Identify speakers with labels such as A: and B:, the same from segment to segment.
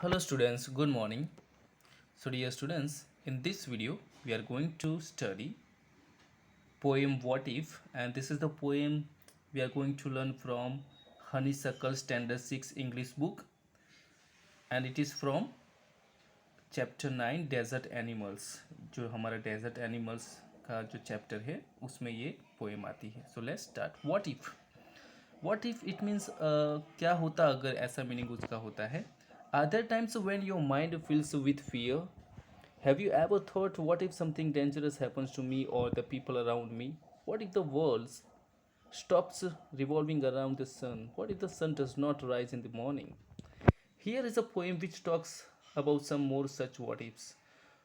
A: Hello students, good morning. So dear students, in this video we are going to study poem What If, and this is the poem we are going to learn from Honeysuckle Standard 6 English book, and it is from chapter 9 Desert Animals. जो हमारा Desert Animals का जो chapter है उसमें ये poem आती है. So let's start. What if it means क्या होता अगर, ऐसा मीनिंग उसका होता है. Are there times when your mind fills with fear? Have you ever thought, what if something dangerous happens to me or the people around me? What if the world stops revolving around the sun? What if the sun does not rise in the morning? Here is a poem which talks about some more such what ifs.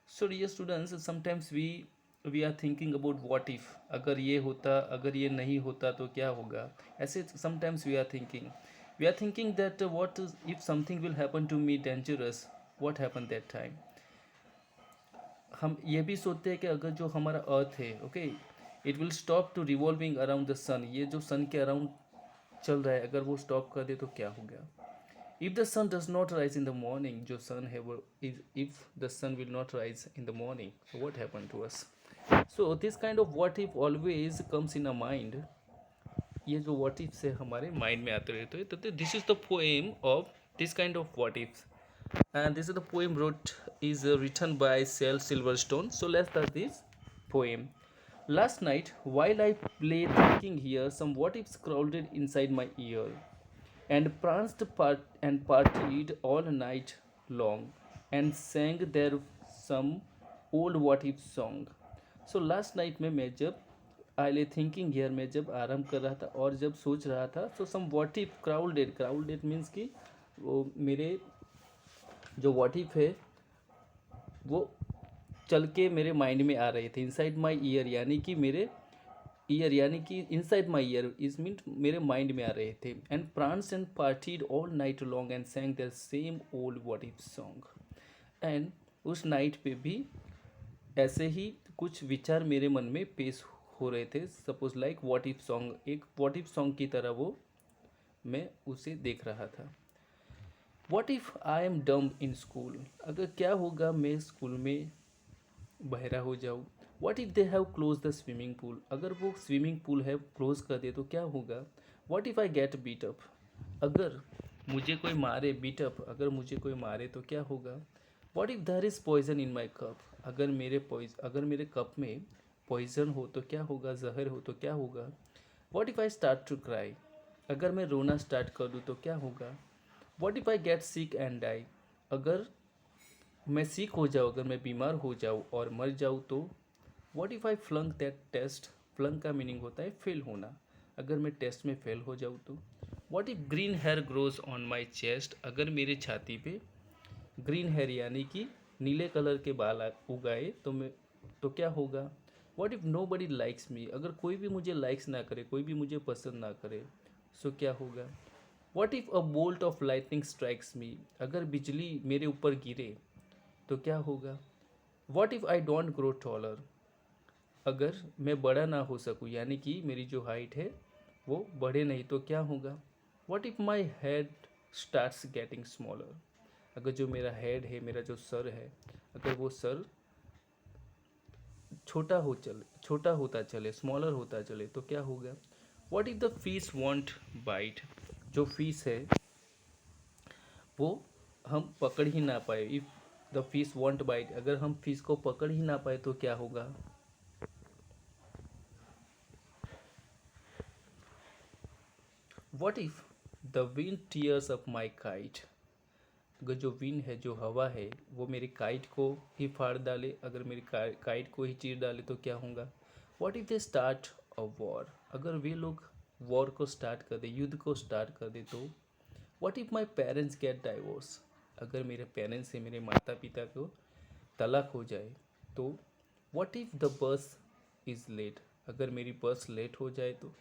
A: So dear students, sometimes we are thinking about what if, अगर ये होता, अगर ये नहीं होता तो क्या होगा. ऐसे sometimes we are thinking that what if something will happen to me dangerous, what happened that time. हम ये भी सोचते हैं कि अगर जो हमारा अर्थ है, okay, it will stop to revolving around the sun, ये जो सन के अराउंड चल रहा है अगर वो स्टॉप कर दे तो क्या हो गया. If the sun does not rise in the morning, जो सन है वो, if the sun will not rise in the morning, so what happen to us. So this kind of what if always comes in a mind. ये जो what if से हमारे mind में आते रहते हैं, तो this is the poem of this kind of what if. And this is the poem wrote is written by Shel Silverstone. So let's start this poem. Last night, while I lay thinking here, some what ifs crowded inside my ear, and pranced and partied all night long, and sang their some old what if song. So last night में जब आई ले thinking here में जब आराम कर रहा था और जब सोच रहा था, तो some what if crowded means कि वो मेरे जो वॉट इफ है वो चल के मेरे माइंड में आ रहे थे. इनसाइड माई ईयर यानी कि मेरे ईयर यानी कि inside my ear is mean मेरे माइंड में आ रहे थे. And pranced and partied all night long and sang their same old what if song. एंड उस नाइट पे भी ऐसे ही कुछ विचार मेरे मन में पेश हो रहे थे. Suppose like what if song, एक वॉट इफ सॉन्ग की तरह वो मैं उसे देख रहा था. What if I am dumb in school, अगर क्या होगा मैं स्कूल में बहरा हो जाऊँ. What if they have close the swimming pool, अगर वो स्विमिंग पूल है क्लोज कर दे तो क्या होगा. What if I get beat up, अगर मुझे कोई मारे, बीट अप अगर मुझे कोई मारे तो क्या होगा. What if there is poison in my cup, अगर मेरे कप में पॉइजन हो तो क्या होगा, जहर हो तो क्या होगा. What if I start to cry, अगर मैं रोना स्टार्ट कर दूँ तो क्या होगा. What if I get sick and die, अगर मैं सिक हो जाऊँ, अगर मैं बीमार हो जाऊँ और मर जाऊँ तो. What if I flunk that test, flunk का मीनिंग होता है फेल होना, अगर मैं टेस्ट में फेल हो जाऊँ तो. What if green hair grows on my chest, अगर मेरे छाती पे ग्रीन हेयर यानी कि नीले कलर के बाल उगाए तो मैं तो क्या होगा. What if nobody likes me, अगर कोई भी मुझे लाइक्स ना करे, कोई भी मुझे पसंद ना करे, सो क्या होगा. What if a bolt of lightning strikes me, अगर बिजली मेरे ऊपर गिरे तो क्या होगा. What if I don't grow taller, अगर मैं बड़ा ना हो सकूँ यानी कि मेरी जो हाइट है वो बढ़े नहीं तो क्या होगा. What if my head starts getting smaller, अगर जो मेरा हेड है, मेरा जो सर है, अगर वो सर छोटा होता चले, स्मॉलर होता चले तो क्या होगा. What if the fish won't bite, जो फिश है वो हम पकड़ ही ना पाए. If the fish won't bite, अगर हम फिश को पकड़ ही ना पाए तो क्या होगा. What if the wind tears up my kite, अगर जो विंड है, जो हवा है, वो मेरी काइट को ही फाड़ डाले, अगर मेरी काइट को ही चीर डाले तो क्या होगा. What if they start a war, अगर वे लोग वॉर को स्टार्ट कर दे, युद्ध को स्टार्ट कर दे तो. What if my parents get divorce, अगर मेरे पेरेंट्स से, मेरे माता पिता को तलाक हो जाए तो. What if the bus is late, अगर मेरी बस लेट हो जाए तो.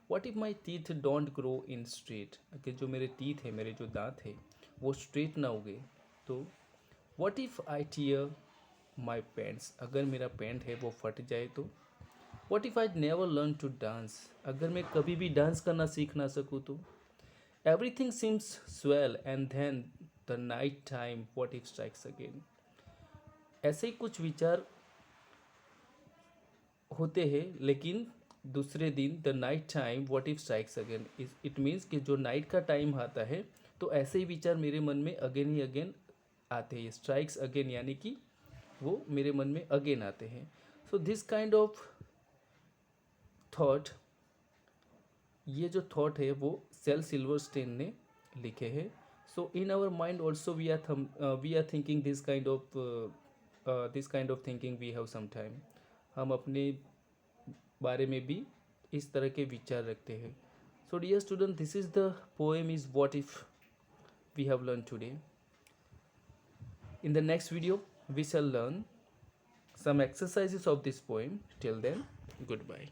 A: What if my teeth don't grow in straight, अगर जो मेरे टीथ है, मेरे जो दांत है वो स्ट्रेट ना उगे तो. What if I tear my pants, अगर मेरा पैंट है वो फट जाए तो. What if I never learn to dance, अगर मैं कभी भी डांस करना सीख ना सकूँ तो. Everything seems swell and then the night time what if strikes again. ऐसे ही कुछ विचार होते हैं, लेकिन दूसरे दिन the night time what if strikes again, it means कि जो नाइट का टाइम आता है तो ऐसे ही विचार मेरे मन में अगेन ही अगेन आते हैं। स्ट्राइक्स अगेन यानी कि वो मेरे मन में अगेन आते हैं। सो दिस काइंड ऑफ थॉट, ये जो थॉट है वो सेल सिल्वरस्टेन ने लिखे हैं। So in our mind also we are thinking this kind of thinking we have some time. हम अपने बारे में भी इस तरह के विचार रखते हैं। So dear student, this is the poem is what if we have learn today. In the next video we shall learn some exercises of this poem. Till then, goodbye.